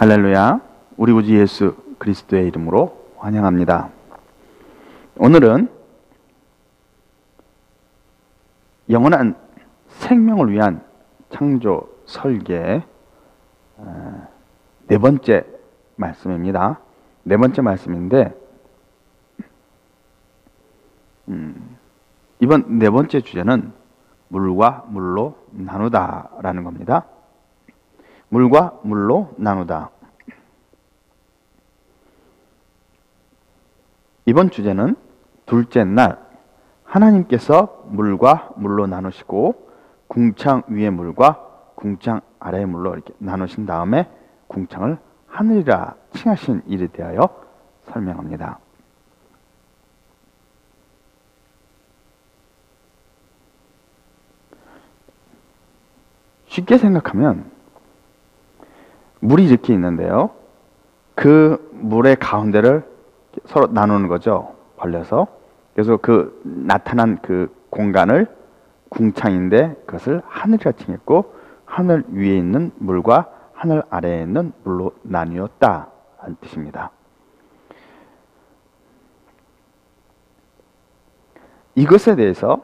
할렐루야. 우리 구주 예수 그리스도의 이름으로 환영합니다. 오늘은 영원한 생명을 위한 창조 설계 네 번째 말씀입니다. 네 번째 말씀인데 이번 네 번째 주제는 물과 물로 나누다라는 겁니다. 물과 물로 나누다. 이번 주제는 둘째 날 하나님께서 물과 물로 나누시고 궁창 위의 물과 궁창 아래의 물로 이렇게 나누신 다음에 궁창을 하늘이라 칭하신 일에 대하여 설명합니다. 쉽게 생각하면 물이 이렇게 있는데요. 그 물의 가운데를 서로 나누는 거죠. 벌려서. 그래서 그 나타난 그 공간을 궁창인데 그것을 하늘이라 칭했고 하늘 위에 있는 물과 하늘 아래에 있는 물로 나뉘었다 하는 뜻입니다. 이것에 대해서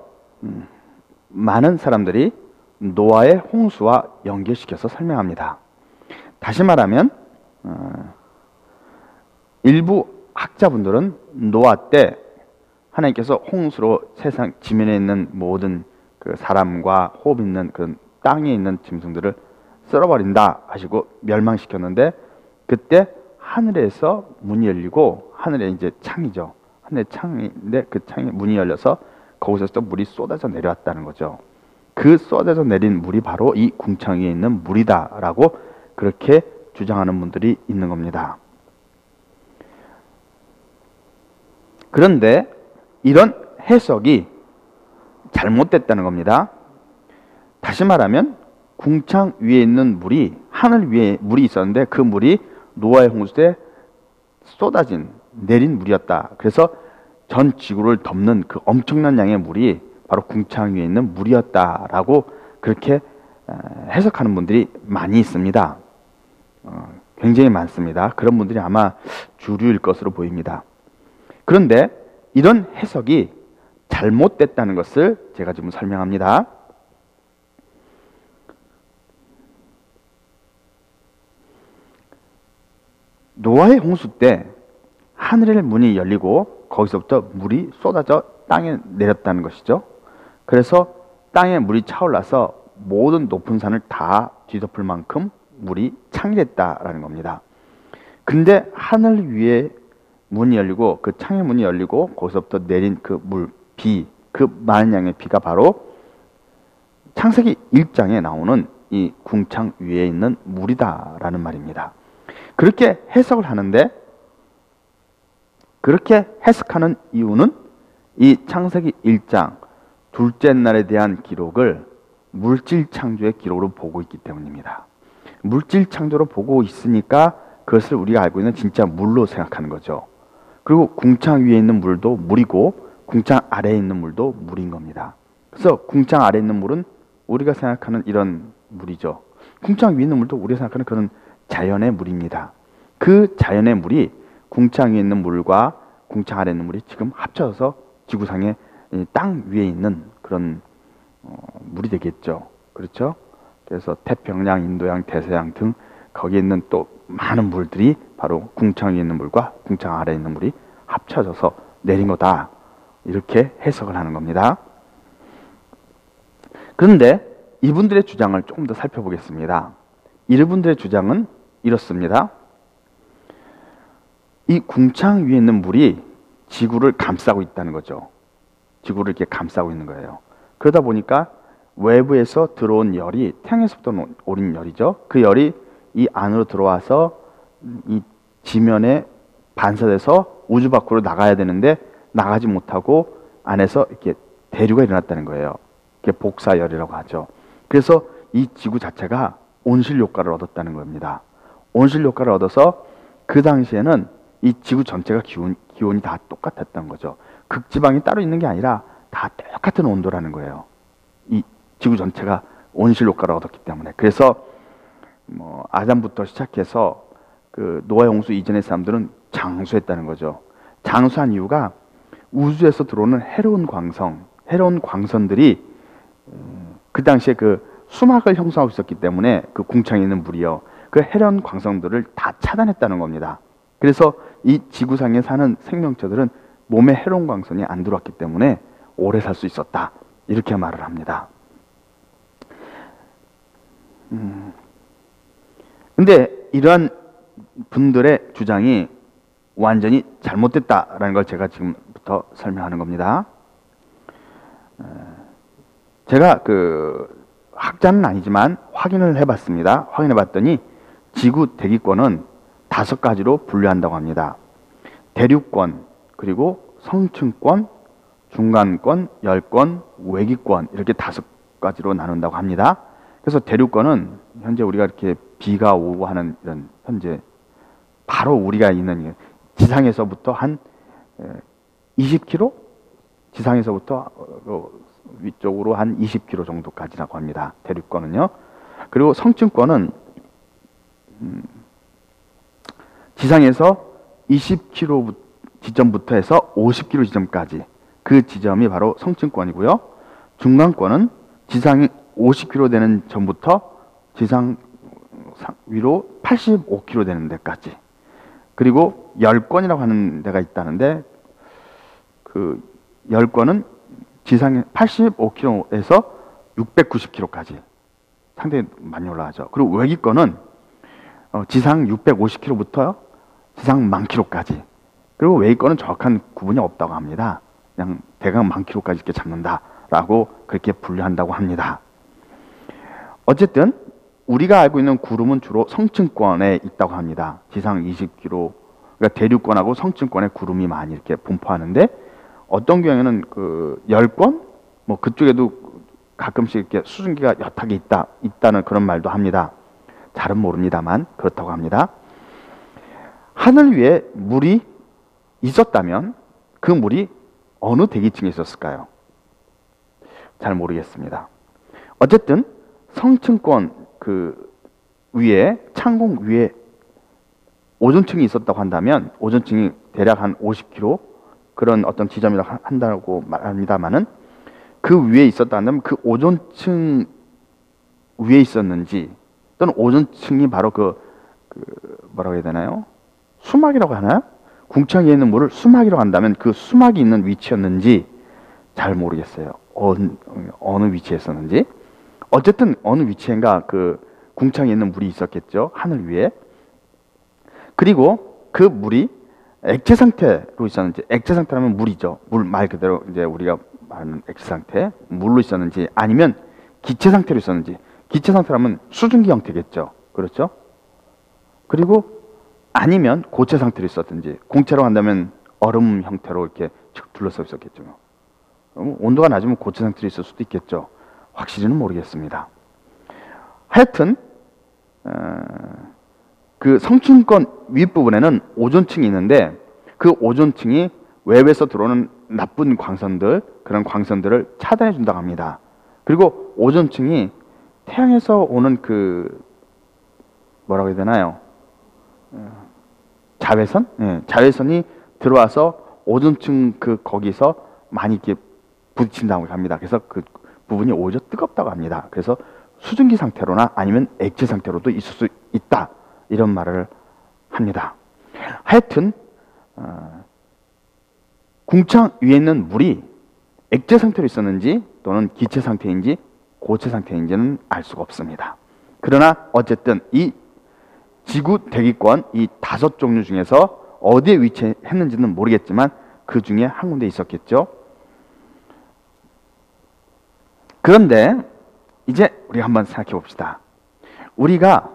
많은 사람들이 노아의 홍수와 연결시켜서 설명합니다. 다시 말하면 일부 학자분들은 노아 때 하나님께서 홍수로 세상 지면에 있는 모든 그 사람과 호흡 있는 그런 땅에 있는 짐승들을 쓸어버린다 하시고 멸망시켰는데 그때 하늘에서 문이 열리고 하늘에 이제 창이죠. 하늘에 창인데 그 창에 문이 열려서 거기서 또 물이 쏟아져 내려왔다는 거죠. 그 쏟아져 내린 물이 바로 이 궁창 위에 있는 물이다라고 그렇게 주장하는 분들이 있는 겁니다. 그런데 이런 해석이 잘못됐다는 겁니다. 다시 말하면 궁창 위에 있는 물이 하늘 위에 물이 있었는데 그 물이 노아의 홍수 때 쏟아진 내린 물이었다. 그래서 전 지구를 덮는 그 엄청난 양의 물이 바로 궁창 위에 있는 물이었다라고 그렇게 해석하는 분들이 많이 있습니다. 굉장히 많습니다. 그런 분들이 아마 주류일 것으로 보입니다. 그런데 이런 해석이 잘못됐다는 것을 제가 지금 설명합니다. 노아의 홍수 때 하늘의 문이 열리고 거기서부터 물이 쏟아져 땅에 내렸다는 것이죠. 그래서 땅에 물이 차올라서 모든 높은 산을 다 뒤덮을 만큼 물이 창이됐다라는 겁니다. 근데 하늘 위에 문이 열리고 그 창의 문이 열리고 거기서부터 내린 그 물, 비, 그 많은 양의 비가 바로 창세기 1장에 나오는 이 궁창 위에 있는 물이다라는 말입니다. 그렇게 해석을 하는데 그렇게 해석하는 이유는 이 창세기 1장 둘째 날에 대한 기록을 물질 창조의 기록으로 보고 있기 때문입니다. 물질 창조로 보고 있으니까 그것을 우리가 알고 있는 진짜 물로 생각하는 거죠. 그리고 궁창 위에 있는 물도 물이고 궁창 아래에 있는 물도 물인 겁니다. 그래서 궁창 아래에 있는 물은 우리가 생각하는 이런 물이죠. 궁창 위에 있는 물도 우리가 생각하는 그런 자연의 물입니다. 그 자연의 물이 궁창 위에 있는 물과 궁창 아래에 있는 물이 지금 합쳐서 지구상의 땅 위에 있는 그런 물이 되겠죠. 그렇죠? 그래서 태평양, 인도양, 대서양 등 거기에 있는 또 많은 물들이 바로 궁창 위에 있는 물과 궁창 아래에 있는 물이 합쳐져서 내린 거다. 이렇게 해석을 하는 겁니다. 그런데 이분들의 주장을 조금 더 살펴보겠습니다. 이분들의 주장은 이렇습니다. 이 궁창 위에 있는 물이 지구를 감싸고 있다는 거죠. 지구를 이렇게 감싸고 있는 거예요. 그러다 보니까 외부에서 들어온 열이 태양에서부터 오는 열이죠. 그 열이 이 안으로 들어와서 이 지면에 반사돼서 우주 밖으로 나가야 되는데 나가지 못하고 안에서 이렇게 대류가 일어났다는 거예요. 이게 복사열이라고 하죠. 그래서 이 지구 자체가 온실 효과를 얻었다는 겁니다. 온실 효과를 얻어서 그 당시에는 이 지구 전체가 기온이 다 똑같았던 거죠. 극지방이 따로 있는 게 아니라 다 똑같은 온도라는 거예요. 이 지구 전체가 온실 효과를 얻었기 때문에. 그래서 아담부터 시작해서 그 노아의 홍수 이전의 사람들은 장수했다는 거죠. 장수한 이유가 우주에서 들어오는 해로운 광선들이 그 당시에 그 수막을 형성하고 있었기 때문에 그 궁창에 있는 물이요, 그 해로운 광선들을 다 차단했다는 겁니다. 그래서 이 지구상에 사는 생명체들은 몸에 해로운 광선이 안 들어왔기 때문에 오래 살 수 있었다, 이렇게 말을 합니다. 근데 이러한 분들의 주장이 완전히 잘못됐다라는 걸 제가 지금부터 설명하는 겁니다. 제가 그 학자는 아니지만 확인을 해봤습니다. 확인해봤더니 지구 대기권은 5가지로 분류한다고 합니다. 대륙권, 그리고 성층권, 중간권, 열권, 외기권, 이렇게 5가지로 나눈다고 합니다. 그래서 대륙권은 현재 우리가 이렇게 비가 오고 하는 이런 현재 바로 우리가 있는 지상에서부터 한 20km? 지상에서부터 위쪽으로 한 20km 정도까지라고 합니다. 대륙권은요. 그리고 성층권은 지상에서 20km 지점부터 해서 50km 지점까지, 그 지점이 바로 성층권이고요. 중간권은 지상이 50km 되는 점부터 지상 위로 85km 되는 데까지, 그리고 열권이라고 하는 데가 있다는데 그 열권은 지상 85km에서 690km까지 상당히 많이 올라가죠. 그리고 외기권은 지상 650km부터 지상 10,000km까지, 그리고 외기권은 정확한 구분이 없다고 합니다. 그냥 대강 10,000km까지 이렇게 잡는다라고 그렇게 분류한다고 합니다. 어쨌든 우리가 알고 있는 구름은 주로 성층권에 있다고 합니다. 지상 20km, 그러니까 대륙권하고 성층권에 구름이 많이 이렇게 분포하는데, 어떤 경우에는 그 열권, 뭐 그쪽에도 가끔씩 이렇게 수증기가 옅하게 있다는 그런 말도 합니다. 잘은 모릅니다만 그렇다고 합니다. 하늘 위에 물이 있었다면 그 물이 어느 대기층에 있었을까요? 잘 모르겠습니다. 어쨌든 성층권 그 위에, 창공 위에 오존층이 있었다고 한다면, 오존층이 대략 한 50km 그런 어떤 지점이라고 한다고 말합니다만은, 그 위에 있었다 한다면 그 오존층 위에 있었는지, 또는 오존층이 바로 그 뭐라고 해야 되나요? 수막이라고 하나요? 궁창에 있는 물을 수막이라고 한다면 그 수막이 있는 위치였는지 잘 모르겠어요. 어느 위치에 있었는지. 어쨌든 어느 위치인가 그 궁창에 있는 물이 있었겠죠, 하늘 위에. 그리고 그 물이 액체 상태로 있었는지, 액체 상태라면 물이죠. 물 말 그대로 이제 우리가 말하는 액체 상태, 물로 있었는지, 아니면 기체 상태로 있었는지. 기체 상태라면 수증기 형태겠죠. 그렇죠? 그리고 아니면 고체 상태로 있었든지, 공체로 한다면 얼음 형태로 이렇게 쭉 둘러싸고 있었겠죠. 온도가 낮으면 고체 상태로 있을 수도 있겠죠. 확실히는 모르겠습니다. 하여튼 그 성층권 윗부분에는 오존층이 있는데, 그 오존층이 외부에서 들어오는 나쁜 광선들, 그런 광선들을 차단해 준다고 합니다. 그리고 오존층이 태양에서 오는 그 뭐라고 해야 되나요? 자외선? 네, 자외선이 들어와서 오존층 그 거기서 많이 이렇게 부딪힌다고 합니다. 그래서 그 부분이 오히려 뜨겁다고 합니다. 그래서 수증기 상태로나 아니면 액체 상태로도 있을 수 있다, 이런 말을 합니다. 하여튼 궁창 위에 있는 물이 액체 상태로 있었는지 또는 기체 상태인지 고체 상태인지는 알 수가 없습니다. 그러나 어쨌든 이 지구 대기권 이 5종류 중에서 어디에 위치했는지는 모르겠지만 그 중에 한 군데 있었겠죠. 그런데 이제 우리가 한번 생각해 봅시다. 우리가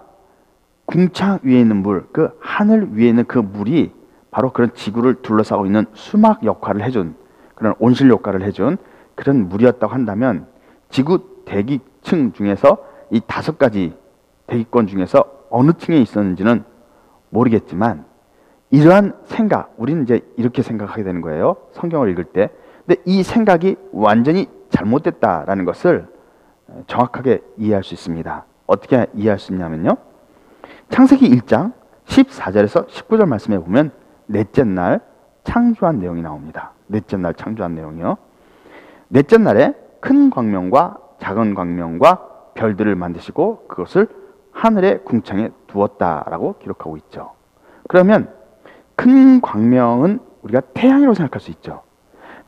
궁창 위에 있는 물, 그 하늘 위에 있는 그 물이 바로 그런 지구를 둘러싸고 있는 수막 역할을 해준, 그런 온실 역할을 해준 그런 물이었다고 한다면, 지구 대기층 중에서 이 5가지 대기권 중에서 어느 층에 있었는지는 모르겠지만, 이러한 생각, 우리는 이제 이렇게 생각하게 되는 거예요, 성경을 읽을 때. 근데 이 생각이 완전히 잘못됐다라는 것을 정확하게 이해할 수 있습니다. 어떻게 이해할 수 있냐면요, 창세기 1장 14절에서 19절 말씀에 보면 넷째 날 창조한 내용이 나옵니다. 넷째 날 창조한 내용이요. 넷째 날에 큰 광명과 작은 광명과 별들을 만드시고 그것을 하늘의 궁창에 두었다라고 기록하고 있죠. 그러면 큰 광명은 우리가 태양이라고 생각할 수 있죠.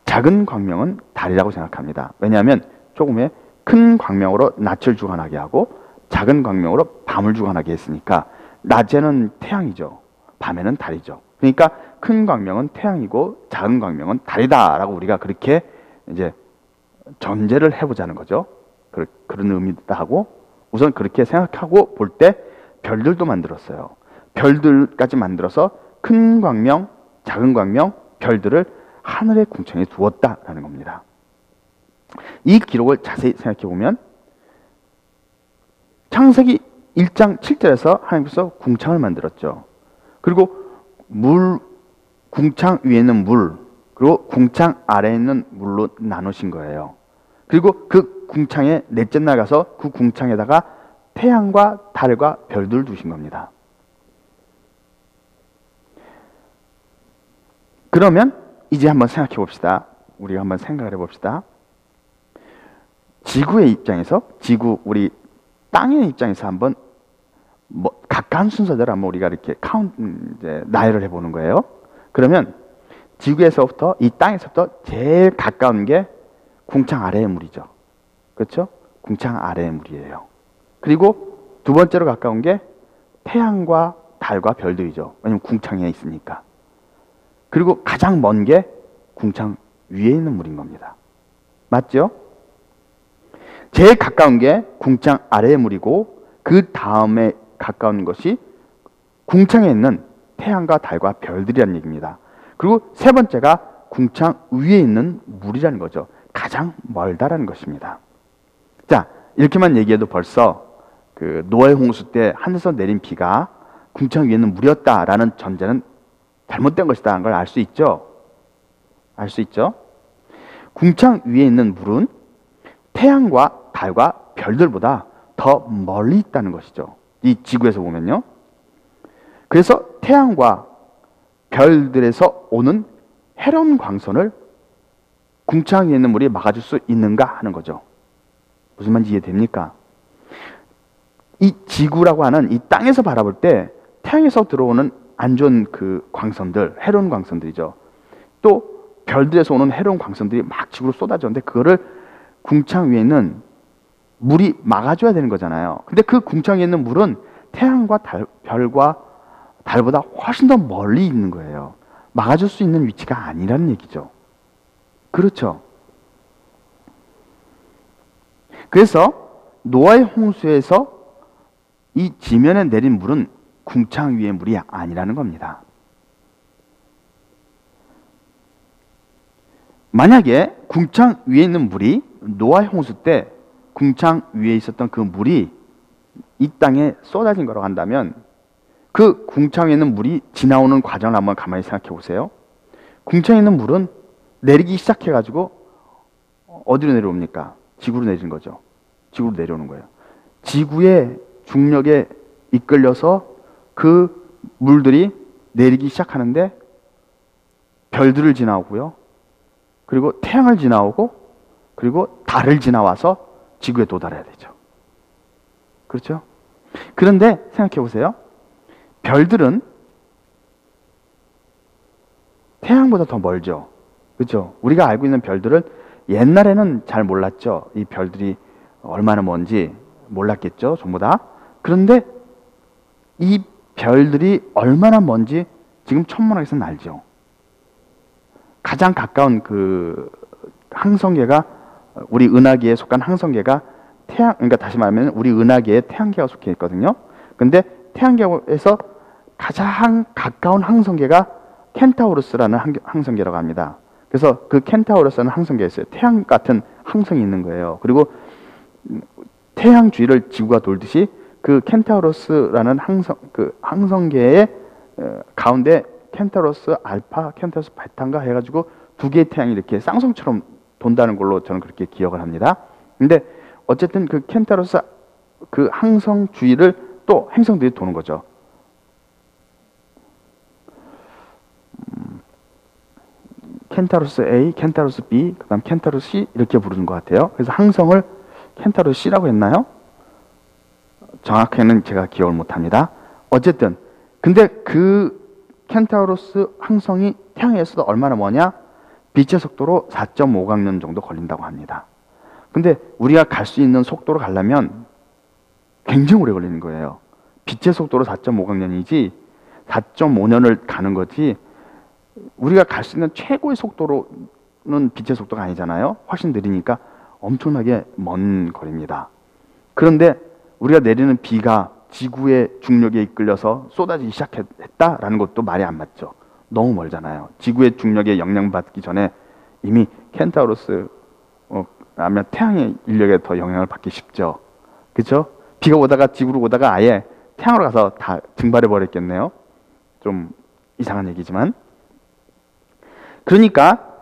작은 광명은 달이라고 생각합니다. 왜냐하면 조금 후에 큰 광명으로 낯을 주관하게 하고 작은 광명으로 밤을 주관하게 했으니까 낮에는 태양이죠. 밤에는 달이죠. 그러니까 큰 광명은 태양이고 작은 광명은 달이다라고 우리가 그렇게 이제 전제를 해보자는 거죠. 그런 의미다 하고 우선 그렇게 생각하고 볼 때 별들도 만들었어요. 별들까지 만들어서 큰 광명, 작은 광명, 별들을 하늘의 궁창에 두었다라는 겁니다. 이 기록을 자세히 생각해 보면 창세기 1장 7절에서 하나님께서 궁창을 만들었죠. 그리고 궁창 위에 있는 물, 그리고 궁창 아래에 있는 물로 나누신 거예요. 그리고 그 궁창에 넷째 날 가서 그 궁창에다가 태양과 달과 별들을 두신 겁니다. 그러면 이제 한번 생각해 봅시다. 우리가 한번 생각을 해 봅시다. 지구의 입장에서, 우리 땅의 입장에서 한번 가까운 순서대로 한번 우리가 이렇게 나열을 해보는 거예요. 그러면 지구에서부터, 이 땅에서부터 제일 가까운 게 궁창 아래의 물이죠. 그렇죠? 궁창 아래의 물이에요. 그리고 두 번째로 가까운 게 태양과 달과 별들이죠. 왜냐면 궁창에 있으니까. 그리고 가장 먼 게 궁창 위에 있는 물인 겁니다. 맞죠? 제일 가까운 게 궁창 아래의 물이고 그 다음에 가까운 것이 궁창에 있는 태양과 달과 별들이라는 얘기입니다. 그리고 세 번째가 궁창 위에 있는 물이라는 거죠. 가장 멀다라는 것입니다. 자, 이렇게만 얘기해도 벌써 그 노아의 홍수 때 하늘에서 내린 비가 궁창 위에 있는 물이었다라는 전제는 잘못된 것이다 하는 걸 알 수 있죠. 알 수 있죠. 궁창 위에 있는 물은 태양과 달과 별들보다 더 멀리 있다는 것이죠. 이 지구에서 보면요. 그래서 태양과 별들에서 오는 해로운 광선을 궁창 위에 있는 물이 막아줄 수 있는가 하는 거죠. 무슨 말인지 이해됩니까? 이 지구라고 하는 이 땅에서 바라볼 때 태양에서 들어오는 안 좋은 그 광선들, 해로운 광선들이죠. 또 별들에서 오는 해로운 광선들이 막 지구로 쏟아졌는데 그거를 궁창 위에 있는 물이 막아줘야 되는 거잖아요. 근데 그 궁창 위에 있는 물은 태양과 별과 달보다 훨씬 더 멀리 있는 거예요. 막아줄 수 있는 위치가 아니라는 얘기죠. 그렇죠? 그래서 노아의 홍수에서 이 지면에 내린 물은 궁창 위의 물이 아니라는 겁니다. 만약에 궁창 위에 있는 물이 노아의 홍수 때 궁창 위에 있었던 그 물이 이 땅에 쏟아진 거라고 한다면 그 궁창에 있는 물이 지나오는 과정을 한번 가만히 생각해 보세요. 궁창에 있는 물은 내리기 시작해가지고 어디로 내려옵니까? 지구로 내리는 거죠. 지구로 내려오는 거예요. 지구의 중력에 이끌려서 그 물들이 내리기 시작하는데 별들을 지나오고요. 그리고 태양을 지나오고 그리고 달을 지나와서 지구에 도달해야 되죠. 그렇죠? 그런데 생각해 보세요. 별들은 태양보다 더 멀죠. 그렇죠? 우리가 알고 있는 별들은 옛날에는 잘 몰랐죠. 이 별들이 얼마나 먼지 몰랐겠죠. 전부 다. 그런데 이 별들이 얼마나 먼지 지금 천문학에서는 알죠. 가장 가까운 그 항성계가 우리 은하계에 속한 항성계가 그러니까 다시 말하면 우리 은하계에 태양계가 속해 있거든요. 근데 태양계에서 가장 가까운 항성계가 켄타우루스라는 항성계라고 합니다. 그래서 그 켄타우루스라는 항성계에 있어요. 태양 같은 항성이 있는 거예요. 그리고 태양 주위를 지구가 돌듯이 그 켄타우루스라는 항성계의 가운데 켄타우루스 알파, 켄타우루스 베타인가 해가지고 두 개의 태양이 이렇게 쌍성처럼 돈다는 걸로 저는 그렇게 기억을 합니다. 근데 어쨌든 그 켄타우루스 그 항성 주위를 또 행성들이 도는 거죠. 켄타로스 A, 켄타로스 B, 그 다음 켄타로스 C 이렇게 부르는 것 같아요. 그래서 항성을 켄타로스 C라고 했나요? 정확히는 제가 기억을 못합니다. 어쨌든 근데 그 켄타우로스 항성이 태양에서도 얼마나 머냐? 빛의 속도로 4.5광년 정도 걸린다고 합니다. 근데 우리가 갈 수 있는 속도로 가려면 굉장히 오래 걸리는 거예요. 빛의 속도로 4.5광년이지 4.5년을 가는 거지, 우리가 갈 수 있는 최고의 속도로는 빛의 속도가 아니잖아요. 훨씬 느리니까 엄청나게 먼 거리입니다. 그런데 우리가 내리는 비가 지구의 중력에 이끌려서 쏟아지기 시작했다라는 것도 말이 안 맞죠. 너무 멀잖아요. 지구의 중력에 영향받기 전에 이미 켄타우로스 아마 태양의 인력에 더 영향을 받기 쉽죠. 그렇죠? 비가 오다가 지구로 오다가 아예 태양으로 가서 다 증발해 버렸겠네요. 좀 이상한 얘기지만. 그러니까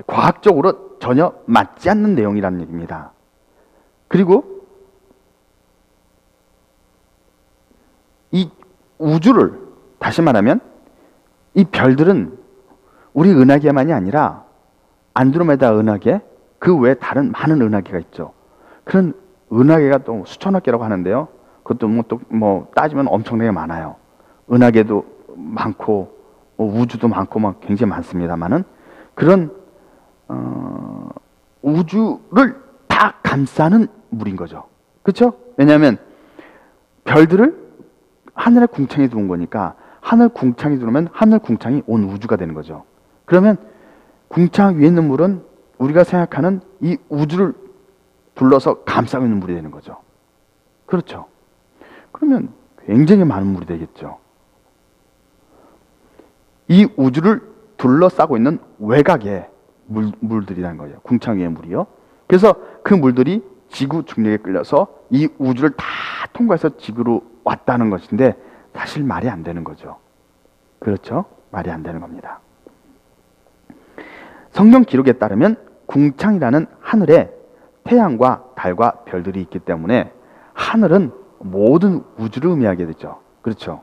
과학적으로 전혀 맞지 않는 내용이라는 얘기입니다. 그리고 이 우주를, 다시 말하면 이 별들은 우리 은하계만이 아니라 안드로메다 은하계, 그 외에 다른 많은 은하계가 있죠. 그런 은하계가 또 수천억 개라고 하는데요. 그것도 뭐 따지면 엄청나게 많아요. 은하계도 많고 우주도 많고 막 굉장히 많습니다만은, 그런 우주를 다 감싸는 물인 거죠. 그렇죠? 왜냐하면 별들을 하늘에 궁창이 들어온 거니까, 하늘 궁창이 들어오면 하늘 궁창이 온 우주가 되는 거죠. 그러면 궁창 위에 있는 물은 우리가 생각하는 이 우주를 둘러서 감싸고 있는 물이 되는 거죠. 그렇죠? 그러면 굉장히 많은 물이 되겠죠. 이 우주를 둘러싸고 있는 외곽의 물들이라는 거예요. 궁창 위의 물이요. 그래서 그 물들이 지구 중력에 끌려서 이 우주를 다 통과해서 지구로 왔다는 것인데, 사실 말이 안 되는 거죠. 그렇죠? 말이 안 되는 겁니다. 성경 기록에 따르면 궁창이라는 하늘에 태양과 달과 별들이 있기 때문에 하늘은 모든 우주를 의미하게 되죠. 그렇죠?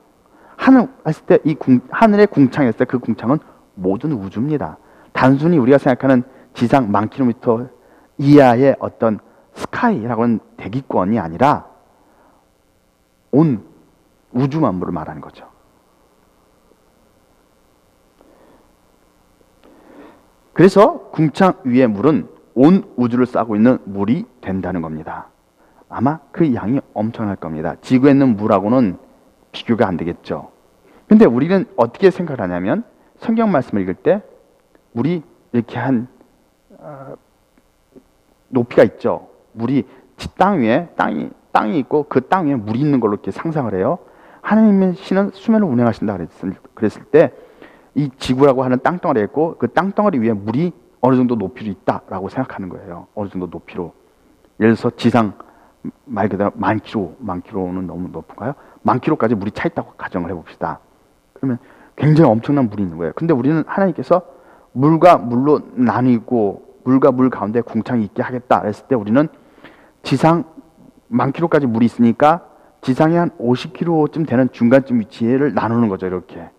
하늘 했을 때 이 하늘의 궁창했을 때 그 궁창은 모든 우주입니다. 단순히 우리가 생각하는 지상 10,000km 이하의 어떤 스카이라고 하는 대기권이 아니라 온 우주 만물을 말하는 거죠. 그래서 궁창 위의 물은 온 우주를 싸고 있는 물이 된다는 겁니다. 아마 그 양이 엄청날 겁니다. 지구에 있는 물하고는 비교가 안 되겠죠. 근데 우리는 어떻게 생각을 하냐면, 성경 말씀을 읽을 때 물이 이렇게 한 높이가 있죠. 물이 땅 위에 땅이 있고 그 땅 위에 물이 있는 걸로 이렇게 상상을 해요. 하나님의 신은 수면을 운행하신다 그랬을 때 이 지구라고 하는 땅덩어리가 있고 그 땅덩어리 위에 물이 어느 정도 높이로 있다라고 생각하는 거예요. 어느 정도 높이로. 예를 들어서 지상 말 그대로 10,000km는 너무 높은가요? 10,000km까지 물이 차 있다고 가정을 해봅시다. 그러면 굉장히 엄청난 물이 있는 거예요. 근데 우리는 하나님께서 물과 물로 나뉘고 물과 물 가운데 궁창이 있게 하겠다 그랬을 때, 우리는 지상 10,000km까지 물이 있으니까 지상에 한 50km쯤 되는 중간쯤 위치를 나누는 거죠. 이렇게.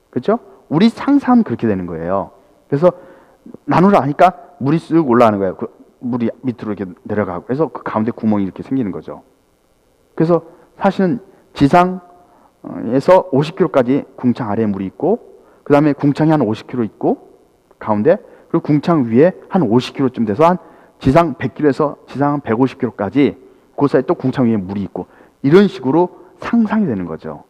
그렇죠? 우리 상상은 그렇게 되는 거예요. 그래서 나누라 하니까 물이 쓱 올라가는 거예요. 그 물이 밑으로 이렇게 내려가고, 그래서 그 가운데 구멍이 이렇게 생기는 거죠. 그래서 사실은 지상에서 50km까지 궁창 아래에 물이 있고, 그 다음에 궁창이 한 50km 있고 가운데, 그리고 궁창 위에 한 50km쯤 돼서 한 지상 100km에서 지상 150km까지 그 사이 또 궁창 위에 물이 있고, 이런 식으로 상상이 되는 거죠.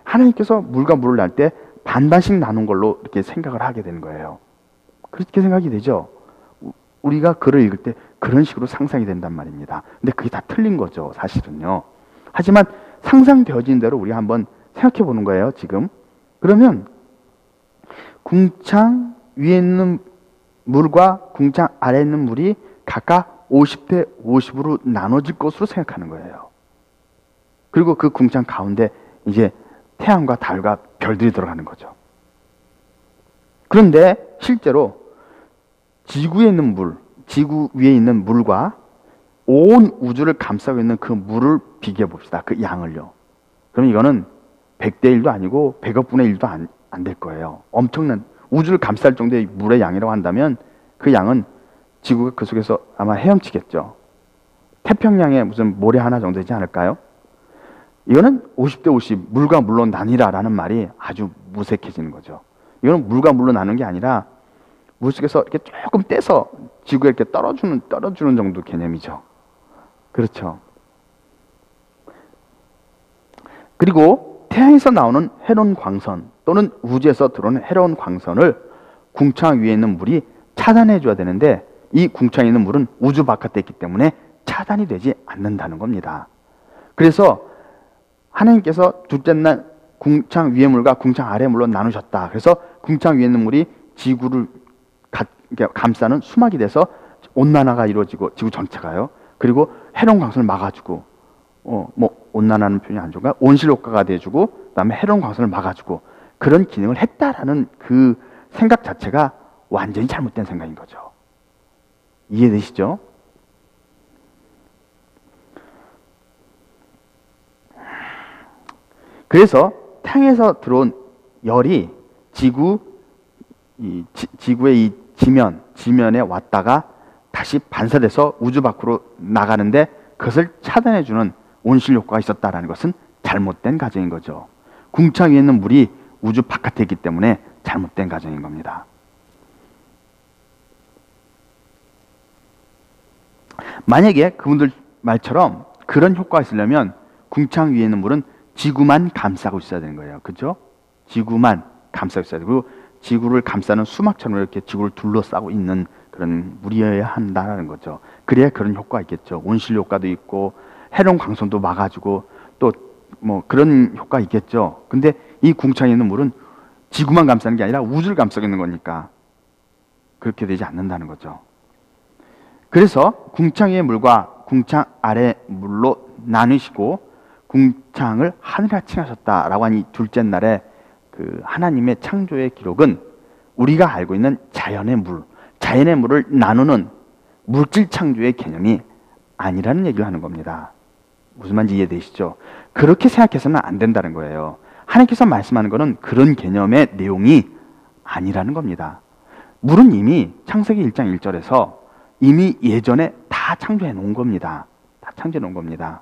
하나님께서 물과 물을 날 때 반반씩 나눈 걸로 이렇게 생각을 하게 되는 거예요. 그렇게 생각이 되죠. 우리가 글을 읽을 때 그런 식으로 상상이 된단 말입니다. 근데 그게 다 틀린 거죠, 사실은요. 하지만 상상되어진 대로 우리가 한번 생각해 보는 거예요, 지금. 그러면 궁창 위에 있는 물과 궁창 아래에 있는 물이 각각 50대 50으로 나눠질 것으로 생각하는 거예요. 그리고 그 궁창 가운데 이제 태양과 달과 별들이 들어가는 거죠. 그런데 실제로 지구에 있는 물, 지구 위에 있는 물과 온 우주를 감싸고 있는 그 물을 비교해 봅시다. 그 양을요. 그럼 이거는 100대 1도 아니고 100억 분의 1도 안 될 거예요. 엄청난, 우주를 감쌀 정도의 물의 양이라고 한다면 그 양은 지구가 그 속에서 아마 헤엄치겠죠. 태평양에 무슨 모래 하나 정도 되지 않을까요? 이거는 50대 50, 물과 물로 나뉘라라는 말이 아주 무색해지는 거죠. 이거는 물과 물로 나누는 게 아니라 물속에서 이렇게 조금 떼서 지구에 이렇게 떨어주는 정도 개념이죠. 그렇죠. 그리고 태양에서 나오는 해로운 광선 또는 우주에서 들어오는 해로운 광선을 궁창 위에 있는 물이 차단해 줘야 되는데 이 궁창에 있는 물은 우주 바깥에 있기 때문에 차단이 되지 않는다는 겁니다. 그래서 하나님께서 둘째 날 궁창 위의 물과 궁창 아래의 물로 나누셨다. 그래서 궁창 위에 있는 물이 지구를 감싸는 수막이 돼서 온난화가 이루어지고 지구 전체가요. 그리고 해로운 광선을 막아주고 온난화는 표현이 안 좋은가? 온실 효과가 돼주고 그다음에 해로운 광선을 막아주고 그런 기능을 했다라는 그 생각 자체가 완전히 잘못된 생각인 거죠. 이해되시죠? 그래서 태양에서 들어온 열이 지구의 이 지면에 왔다가 다시 반사돼서 우주 밖으로 나가는데 그것을 차단해주는 온실 효과가 있었다라는 것은 잘못된 가정인 거죠. 궁창 위에 있는 물이 우주 바깥에 있기 때문에 잘못된 가정인 겁니다. 만약에 그분들 말처럼 그런 효과가 있으려면 궁창 위에 있는 물은 지구만 감싸고 있어야 되는 거예요. 그렇죠? 지구만 감싸고 있어야 되고 지구를 감싸는 수막처럼 이렇게 지구를 둘러싸고 있는 그런 물이어야 한다는 거죠. 그래야 그런 효과가 있겠죠. 온실 효과도 있고 해로운 광선도 막아주고 또 뭐 그런 효과가 있겠죠. 근데 이 궁창에 있는 물은 지구만 감싸는 게 아니라 우주를 감싸고 있는 거니까 그렇게 되지 않는다는 거죠. 그래서 궁창 위의 물과 궁창 아래 물로 나누시고 궁창을 하늘에 칭하셨다라고 한 이 둘째 날에 그 하나님의 창조의 기록은 우리가 알고 있는 자연의 물을 나누는 물질 창조의 개념이 아니라는 얘기를 하는 겁니다. 무슨 말인지 이해되시죠? 그렇게 생각해서는 안 된다는 거예요. 하나님께서 말씀하는 것은 그런 개념의 내용이 아니라는 겁니다. 물은 이미 창세기 1장 1절에서 이미 예전에 다 창조해 놓은 겁니다. 다 창조해 놓은 겁니다.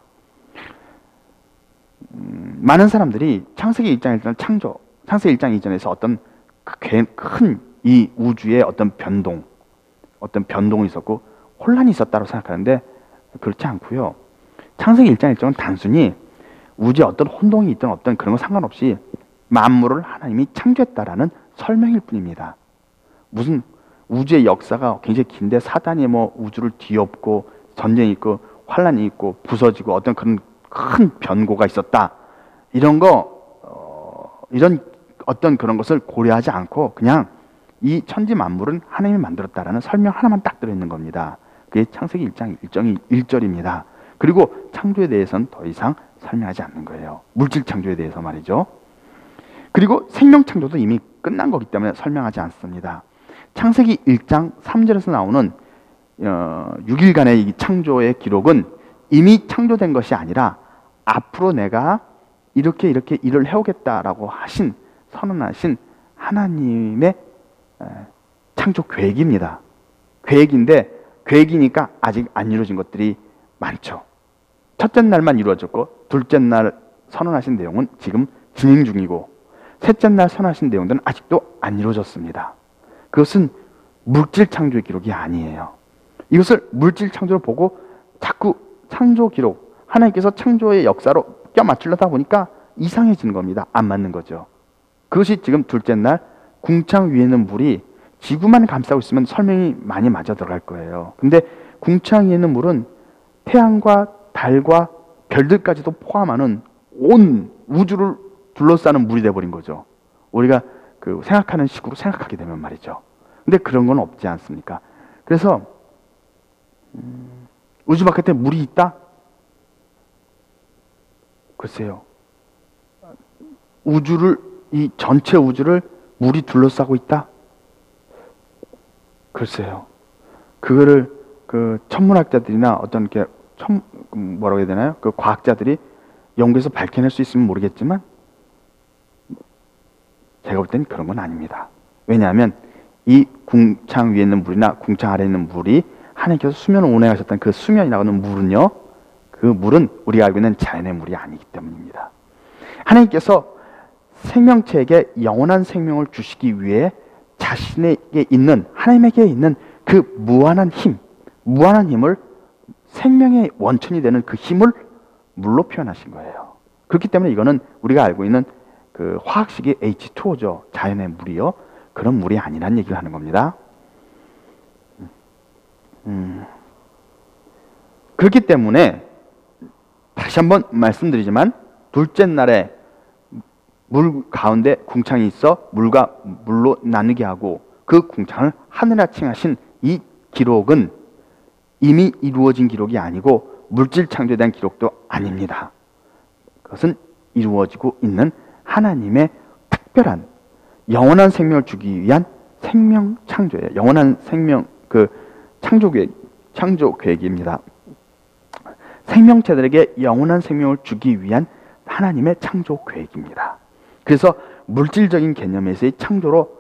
많은 사람들이 창세기 1장 1절 창세기 1장 이전에서 어떤 큰 이 우주의 어떤 변동이 있었고 혼란이 있었다고 생각하는데 그렇지 않고요. 창세기 1장 1절은 단순히 우주에 어떤 혼동이 있든 없든 그런 거 상관없이 만물을 하나님이 창조했다라는 설명일 뿐입니다. 무슨 우주의 역사가 굉장히 긴데 사단이 뭐 우주를 뒤엎고 전쟁이 있고 환란이 있고 부서지고 어떤 그런 큰 변고가 있었다. 이런 어떤 그런 것을 고려하지 않고 그냥 이 천지 만물은 하나님이 만들었다라는 설명 하나만 딱 들어있는 겁니다. 그게 창세기 1장 1절입니다. 그리고 창조에 대해서는 더 이상 설명하지 않는 거예요. 물질 창조에 대해서 말이죠. 그리고 생명 창조도 이미 끝난 거기 때문에 설명하지 않습니다. 창세기 1장 3절에서 나오는 6일간의 이 창조의 기록은 이미 창조된 것이 아니라 앞으로 내가 이렇게 일을 해오겠다라고 선언하신 하나님의 창조 계획입니다. 계획이니까 아직 안 이루어진 것들이 많죠. 첫째 날만 이루어졌고 둘째 날 선언하신 내용은 지금 진행 중이고 셋째 날 선언하신 내용들은 아직도 안 이루어졌습니다. 그것은 물질 창조의 기록이 아니에요. 이것을 물질 창조로 보고 자꾸 창조 기록, 하나님께서 창조의 역사로 껴맞추려다 보니까 이상해지는 겁니다. 안 맞는 거죠. 그것이 지금 둘째 날 궁창 위에 있는 물이 지구만 감싸고 있으면 설명이 많이 맞아 들어갈 거예요. 근데 궁창 위에 있는 물은 태양과 달과 별들까지도 포함하는 온 우주를 둘러싸는 물이 돼버린 거죠. 우리가 그 생각하는 식으로 생각하게 되면 말이죠. 근데 그런 건 없지 않습니까? 그래서 우주 바깥에 물이 있다? 글쎄요. 이 전체 우주를 물이 둘러싸고 있다? 글쎄요. 그거를 그 천문학자들이나 어떤 게 뭐라고 해야 되나요? 그 과학자들이 연구해서 밝혀낼 수 있으면 모르겠지만 제가 볼 땐 그런 건 아닙니다. 왜냐하면 이 궁창 위에 있는 물이나 궁창 아래에 있는 물이 하나님께서 수면을 운행하셨던 그 수면이라고 하는 물은요, 그 물은 우리가 알고 있는 자연의 물이 아니기 때문입니다. 하나님께서 생명체에게 영원한 생명을 주시기 위해 자신에게 있는, 하나님에게 있는 그 무한한 힘을, 생명의 원천이 되는 그 힘을 물로 표현하신 거예요. 그렇기 때문에 이거는 우리가 알고 있는 그 화학식이 H2O죠. 자연의 물이요. 그런 물이 아니란 얘기를 하는 겁니다. 그렇기 때문에 다시 한번 말씀드리지만, 둘째 날에 물 가운데 궁창이 있어 물과 물로 나누게 하고 그 궁창을 하늘에 칭하신 이 기록은 이미 이루어진 기록이 아니고 물질 창조에 대한 기록도 아닙니다. 그것은 이루어지고 있는 하나님의 특별한 영원한 생명을 주기 위한 생명 창조예요. 영원한 생명, 그 창조 계획입니다. 생명체들에게 영원한 생명을 주기 위한 하나님의 창조 계획입니다. 그래서 물질적인 개념에서의 창조로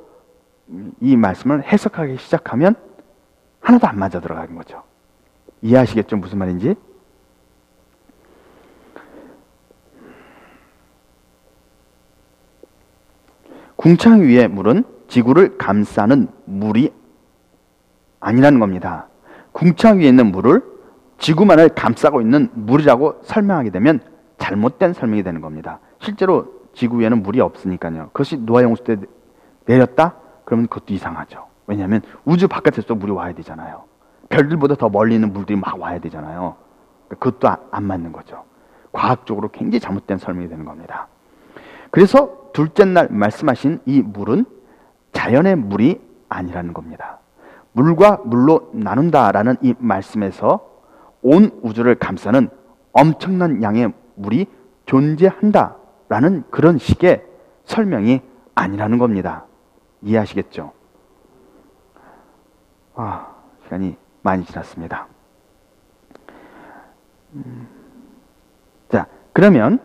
이 말씀을 해석하기 시작하면 하나도 안 맞아 들어가는 거죠. 이해하시겠죠? 무슨 말인지? 궁창 위의 물은 지구를 감싸는 물이 아니라는 겁니다. 궁창 위에 있는 물을 지구만을 감싸고 있는 물이라고 설명하게 되면 잘못된 설명이 되는 겁니다. 실제로 지구 위에는 물이 없으니까요. 그것이 노아 홍수 때 내렸다? 그러면 그것도 이상하죠. 왜냐하면 우주 바깥에서 물이 와야 되잖아요. 별들보다 더 멀리 있는 물들이 막 와야 되잖아요. 그것도 안 맞는 거죠. 과학적으로 굉장히 잘못된 설명이 되는 겁니다. 그래서 둘째 날 말씀하신 이 물은 자연의 물이 아니라는 겁니다. 물과 물로 나눈다라는 이 말씀에서 온 우주를 감싸는 엄청난 양의 물이 존재한다라는 그런 식의 설명이 아니라는 겁니다. 이해하시겠죠? 시간이 많이 지났습니다. 자, 그러면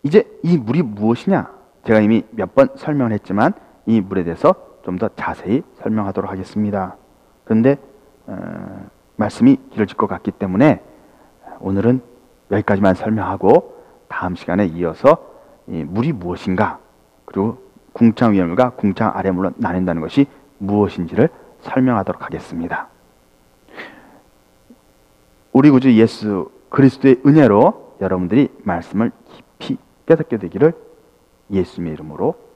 이제 이 물이 무엇이냐? 제가 이미 몇 번 설명을 했지만 이 물에 대해서 좀 더 자세히 설명하도록 하겠습니다. 그런데 말씀이 길어질 것 같기 때문에 오늘은 여기까지만 설명하고 다음 시간에 이어서 이 물이 무엇인가, 그리고 궁창 위의 물과 궁창 아래 물로 나뉜다는 것이 무엇인지를 설명하도록 하겠습니다. 우리 구주 예수 그리스도의 은혜로 여러분들이 말씀을 깊이 깨닫게 되기를 예수님의 이름으로